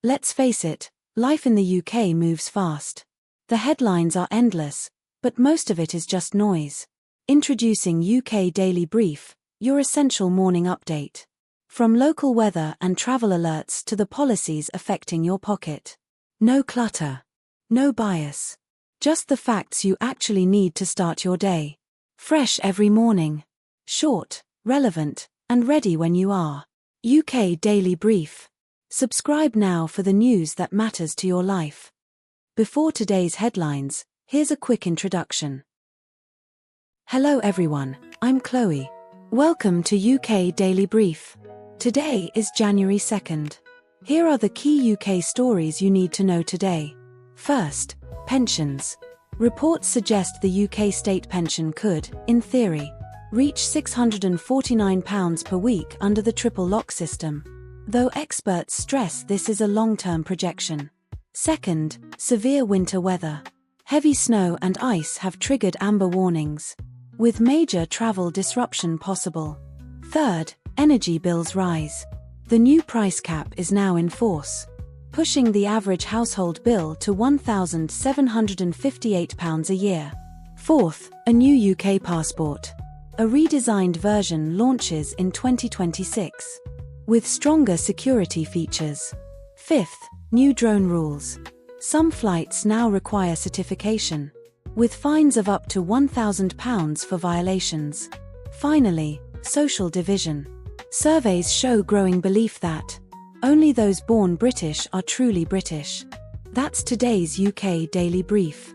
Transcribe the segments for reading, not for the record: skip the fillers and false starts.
Let's face it, life in the UK moves fast. The headlines are endless, but most of it is just noise. Introducing UK Daily Brief, your essential morning update. From local weather and travel alerts to the policies affecting your pocket. No clutter. No bias. Just the facts you actually need to start your day. Fresh every morning. Short, relevant, and ready when you are. UK Daily Brief. Subscribe now for the news that matters to your life. Before today's headlines, here's a quick introduction. Hello everyone, I'm Chloe. Welcome to UK Daily Brief. Today is January 2nd. Here are the key UK stories you need to know today. First, pensions. Reports suggest the UK state pension could, in theory, reach £649 per week under the triple lock system, though experts stress this is a long-term projection. Second, severe winter weather. Heavy snow and ice have triggered amber warnings, with major travel disruption possible. Third, energy bills rise. The new price cap is now in force, pushing the average household bill to £1,758 a year. Fourth, a new UK passport. A redesigned version launches in 2026, with stronger security features. Fifth, new drone rules. Some flights now require certification, with fines of up to £1,000 for violations. Finally, social division. Surveys show growing belief that only those born British are truly British. That's today's UK Daily Brief.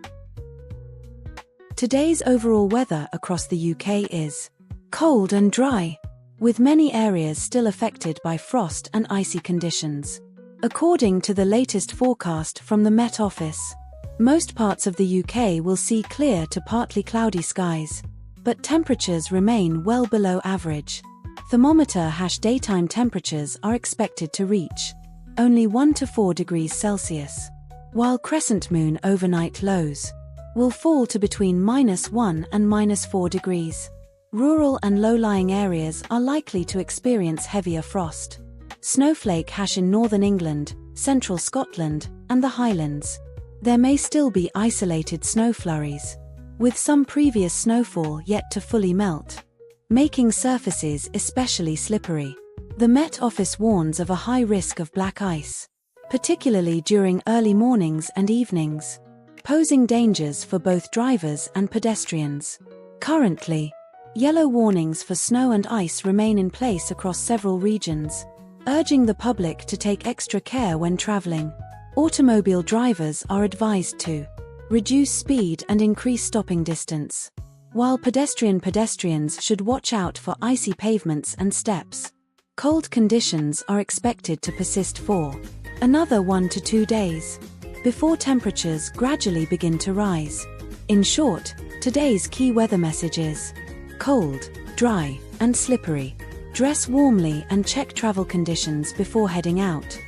Today's overall weather across the UK is cold and dry, with many areas still affected by frost and icy conditions. According to the latest forecast from the Met Office, most parts of the UK will see clear to partly cloudy skies, but temperatures remain well below average. Thermometer daytime temperatures are expected to reach only 1 to 4 degrees Celsius, while crescent moon overnight lows will fall to between -1 and -4 degrees. Rural and low-lying areas are likely to experience heavier frost. Snowflake in northern England, central Scotland, and the Highlands. There may still be isolated snow flurries, with some previous snowfall yet to fully melt, making surfaces especially slippery. The Met Office warns of a high risk of black ice, particularly during early mornings and evenings, posing dangers for both drivers and pedestrians. Currently, yellow warnings for snow and ice remain in place across several regions, urging the public to take extra care when traveling. Automobile drivers are advised to reduce speed and increase stopping distance, while pedestrians should watch out for icy pavements and steps. Cold conditions are expected to persist for another 1 to 2 days, before temperatures gradually begin to rise. In short, today's key weather message is cold, dry, and slippery. Dress warmly and check travel conditions before heading out.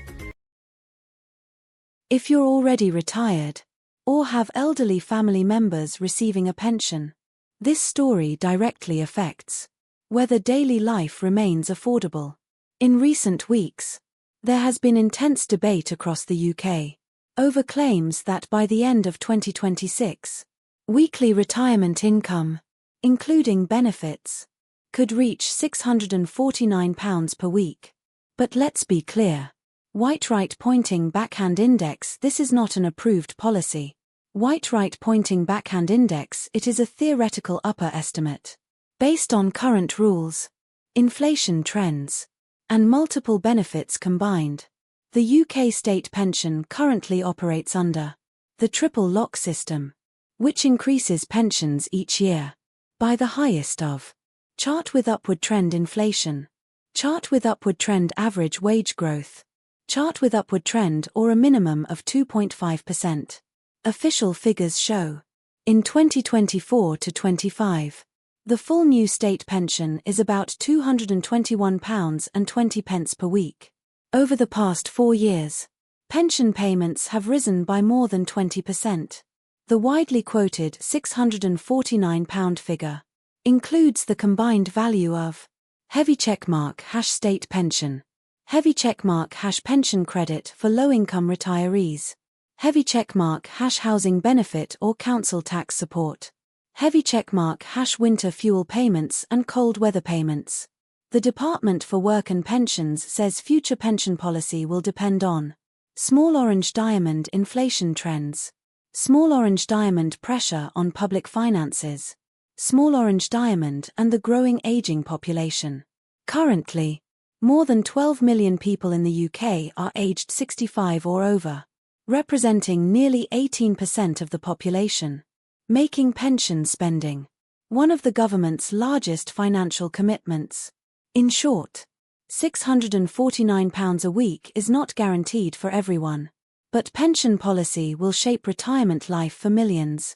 If you're already retired, or have elderly family members receiving a pension, this story directly affects whether daily life remains affordable. In recent weeks, there has been intense debate across the UK over claims that by the end of 2026, weekly retirement income, including benefits, could reach £649 per week. But let's be clear. White-right pointing backhand index. This is not an approved policy. White-right pointing backhand index. It is a theoretical upper estimate, based on current rules, inflation trends, and multiple benefits combined. The UK state pension currently operates under the triple lock system, which increases pensions each year by the highest of chart with upward trend inflation, chart with upward trend average wage growth, chart with upward trend or a minimum of 2.5%. Official figures show, in 2024 to 25, the full new state pension is about £221.20 per week. Over the past 4 years, pension payments have risen by more than 20%. The widely quoted £649 figure includes the combined value of heavy checkmark # state pension, Heavy checkmark # pension credit for low-income retirees. Heavy checkmark # housing benefit or council tax support. Heavy checkmark # winter fuel payments and cold weather payments. The Department for Work and Pensions says future pension policy will depend on small orange diamond inflation trends, small orange diamond pressure on public finances, small orange diamond and the growing aging population. Currently, more than 12 million people in the UK are aged 65 or over, representing nearly 18% of the population, making pension spending one of the government's largest financial commitments. In short, £649 a week is not guaranteed for everyone, but pension policy will shape retirement life for millions.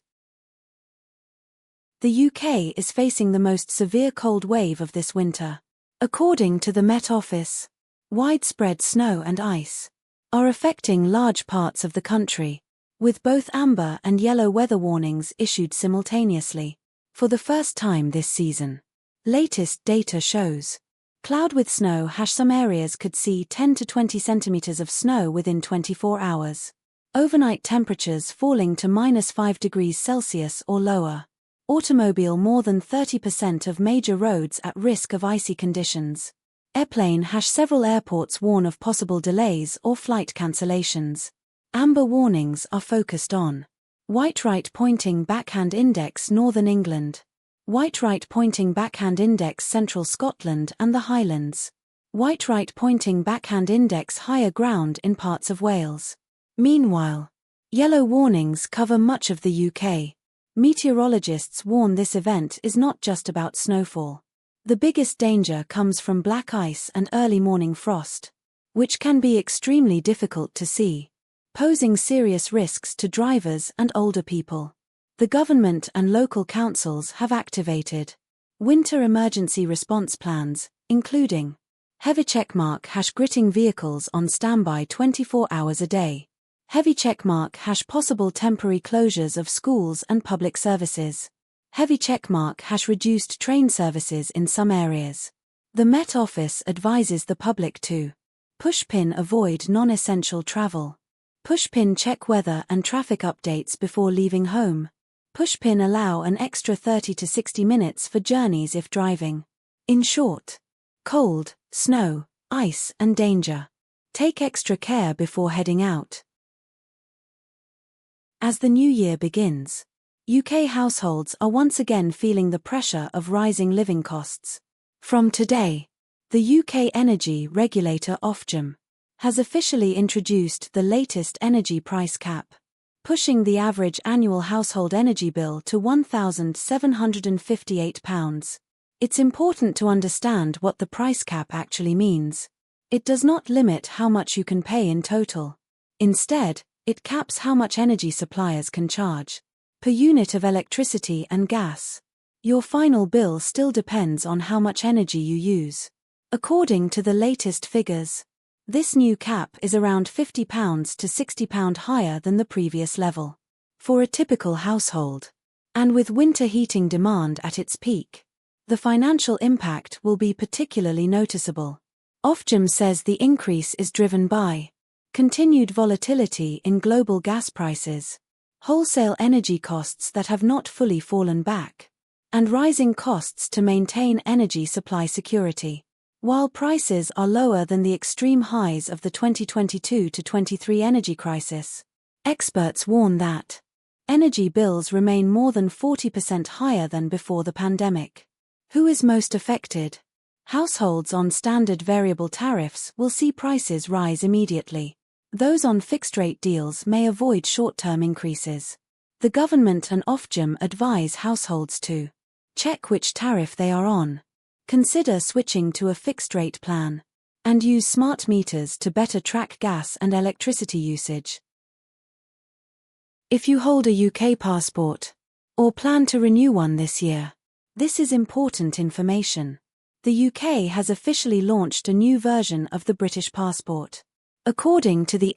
The UK is facing the most severe cold wave of this winter. According to the Met Office, widespread snow and ice are affecting large parts of the country, with both amber and yellow weather warnings issued simultaneously for the first time this season. Latest data shows cloud with snow # some areas could see 10 to 20 centimeters of snow within 24 hours. Overnight temperatures falling to -5 degrees Celsius or lower. Automobile more than 30% of major roads at risk of icy conditions. Airplane # several airports warn of possible delays or flight cancellations. Amber warnings are focused on white right pointing backhand index Northern England, white right pointing backhand index Central Scotland and the Highlands, white right pointing backhand index higher ground in parts of Wales. Meanwhile, yellow warnings cover much of the UK. Meteorologists warn this event is not just about snowfall. The biggest danger comes from black ice and early morning frost, which can be extremely difficult to see, posing serious risks to drivers and older people. The government and local councils have activated winter emergency response plans, including heavy checkmark # gritting vehicles on standby 24 hours a day, heavy checkmark # possible temporary closures of schools and public services, heavy checkmark # reduced train services in some areas. The Met Office advises the public to pushpin avoid non-essential travel, pushpin check weather and traffic updates before leaving home, pushpin allow an extra 30 to 60 minutes for journeys if driving. In short, cold, snow, ice and danger. Take extra care before heading out. As the new year begins, UK households are once again feeling the pressure of rising living costs. From today, the UK energy regulator Ofgem has officially introduced the latest energy price cap, pushing the average annual household energy bill to £1,758. It's important to understand what the price cap actually means. It does not limit how much you can pay in total. Instead, it caps how much energy suppliers can charge per unit of electricity and gas. Your final bill still depends on how much energy you use. According to the latest figures, this new cap is around £50 to £60 higher than the previous level. For a typical household, and with winter heating demand at its peak, the financial impact will be particularly noticeable. Ofgem says the increase is driven by continued volatility in global gas prices, wholesale energy costs that have not fully fallen back, and rising costs to maintain energy supply security. While prices are lower than the extreme highs of the 2022-23 energy crisis, experts warn that energy bills remain more than 40% higher than before the pandemic. Who is most affected? Households on standard variable tariffs will see prices rise immediately. Those on fixed-rate deals may avoid short-term increases. The government and Ofgem advise households to check which tariff they are on, consider switching to a fixed-rate plan, and use smart meters to better track gas and electricity usage. If you hold a UK passport, or plan to renew one this year, this is important information. The UK has officially launched a new version of the British passport. According to the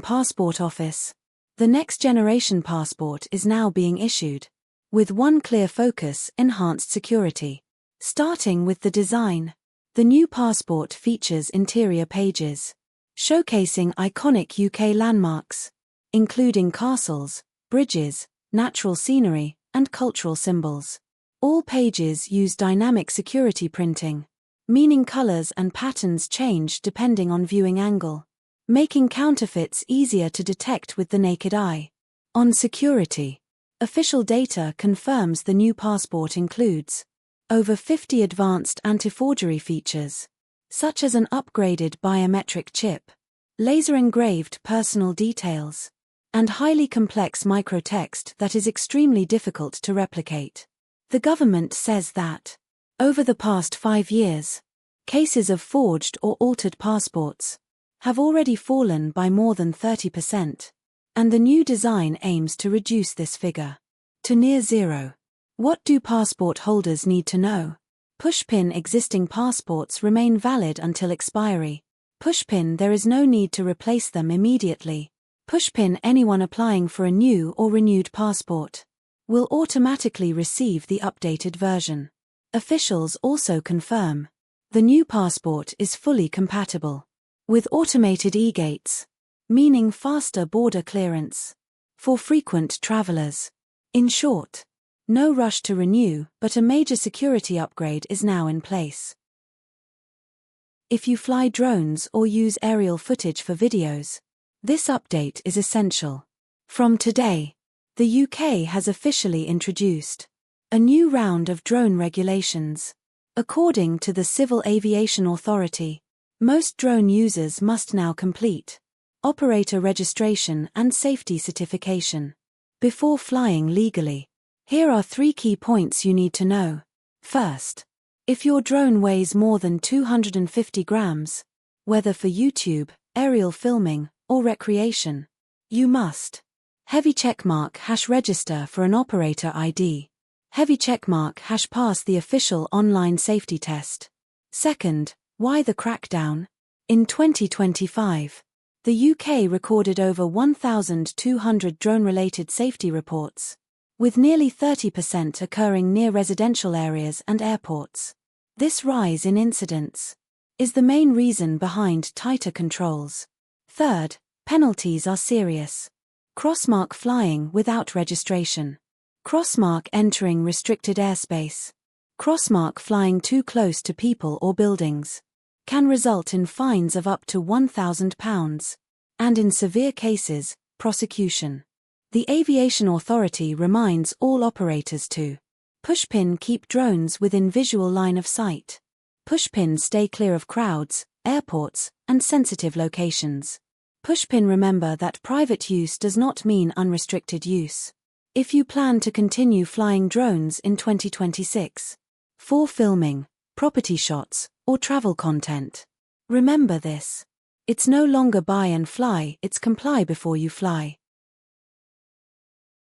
Passport Office, the next generation passport is now being issued, with one clear focus: enhanced security. Starting with the design, The new passport features interior pages, showcasing iconic UK landmarks, including castles, bridges, natural scenery, and cultural symbols. All pages use dynamic security printing, meaning colors and patterns change depending on viewing angle, making counterfeits easier to detect with the naked eye. On security, official data confirms the new passport includes over 50 advanced anti-forgery features, such as an upgraded biometric chip, laser-engraved personal details, and highly complex microtext that is extremely difficult to replicate. The government says that, over the past 5 years, cases of forged or altered passports have already fallen by more than 30%, and the new design aims to reduce this figure to near zero. What do passport holders need to know? Pushpin existing passports remain valid until expiry. Pushpin there is no need to replace them immediately. Pushpin anyone applying for a new or renewed passport will automatically receive the updated version. Officials also confirm the new passport is fully compatible with automated e-gates, meaning faster border clearance for frequent travelers. In short, no rush to renew, but a major security upgrade is now in place. If you fly drones or use aerial footage for videos, this update is essential. From today, the UK has officially introduced a new round of drone regulations. According to the Civil Aviation Authority, most drone users must now complete operator registration and safety certification before flying legally. Here are 3 key points you need to know. First, if your drone weighs more than 250 grams, whether for YouTube, aerial filming, or recreation, you must heavy checkmark # register for an operator ID. Heavy checkmark # pass the official online safety test. Second, why the crackdown? In 2025, the UK recorded over 1,200 drone-related safety reports, with nearly 30% occurring near residential areas and airports. This rise in incidents is the main reason behind tighter controls. Third, penalties are serious. Crossmark flying without registration. Crossmark entering restricted airspace. Crossmark flying too close to people or buildings can result in fines of up to £1,000, and in severe cases, prosecution. The Aviation Authority reminds all operators to pushpin keep drones within visual line of sight. Pushpin stay clear of crowds, airports, and sensitive locations. Pushpin remember that private use does not mean unrestricted use. If you plan to continue flying drones in 2026, for filming, property shots, or travel content, remember this. It's no longer buy and fly, it's comply before you fly.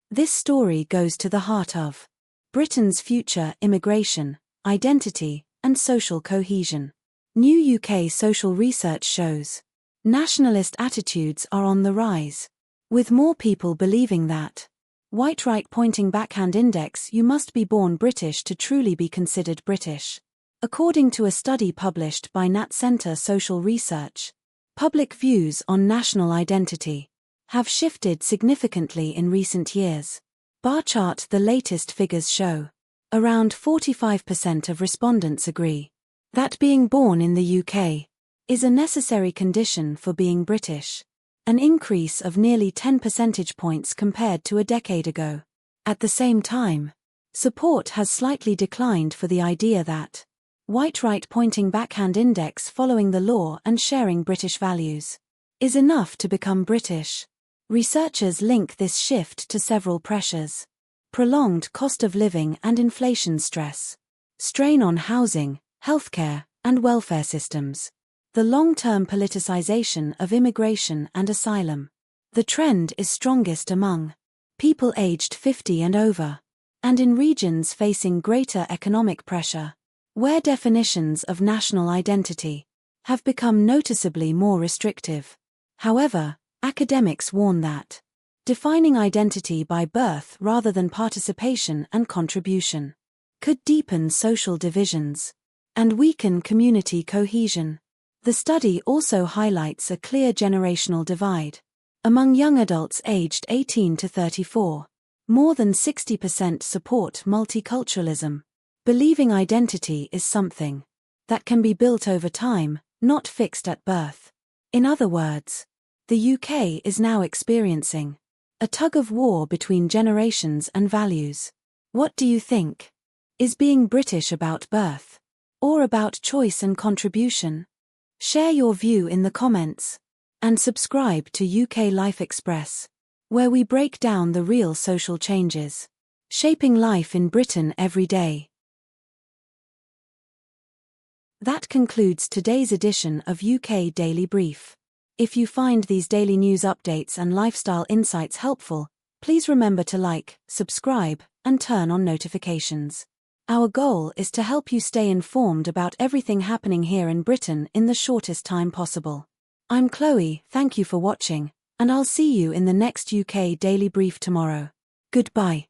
This story goes to the heart of Britain's future immigration, identity, and social cohesion. New UK social research shows nationalist attitudes are on the rise, with more people believing that white right pointing backhand index you must be born British to truly be considered British. According to a study published by Nat Centre Social Research, public views on national identity have shifted significantly in recent years. Bar chart: the latest figures show around 45% of respondents agree that being born in the UK is a necessary condition for being British, an increase of nearly 10 percentage points compared to a decade ago. At the same time, support has slightly declined for the idea that white right pointing backhand index following the law and sharing British values is enough to become British. Researchers link this shift to several pressures: prolonged cost of living and inflation stress, strain on housing, healthcare, and welfare systems, the long-term politicization of immigration and asylum. The trend is strongest among people aged 50 and over, and in regions facing greater economic pressure, where definitions of national identity have become noticeably more restrictive. However, academics warn that defining identity by birth rather than participation and contribution could deepen social divisions. and weaken community cohesion. The study also highlights a clear generational divide. Among young adults aged 18 to 34, more than 60% support multiculturalism, believing identity is something that can be built over time, not fixed at birth. In other words, the UK is now experiencing a tug-of-war between generations and values. What do you think? Is being British about birth, or about choice and contribution? Share your view in the comments, and subscribe to UK Life Express, where we break down the real social changes shaping life in Britain every day. That concludes today's edition of UK Daily Brief. If you find these daily news updates and lifestyle insights helpful, please remember to like, subscribe, and turn on notifications. Our goal is to help you stay informed about everything happening here in Britain in the shortest time possible. I'm Chloe, thank you for watching, and I'll see you in the next UK Daily Brief tomorrow. Goodbye.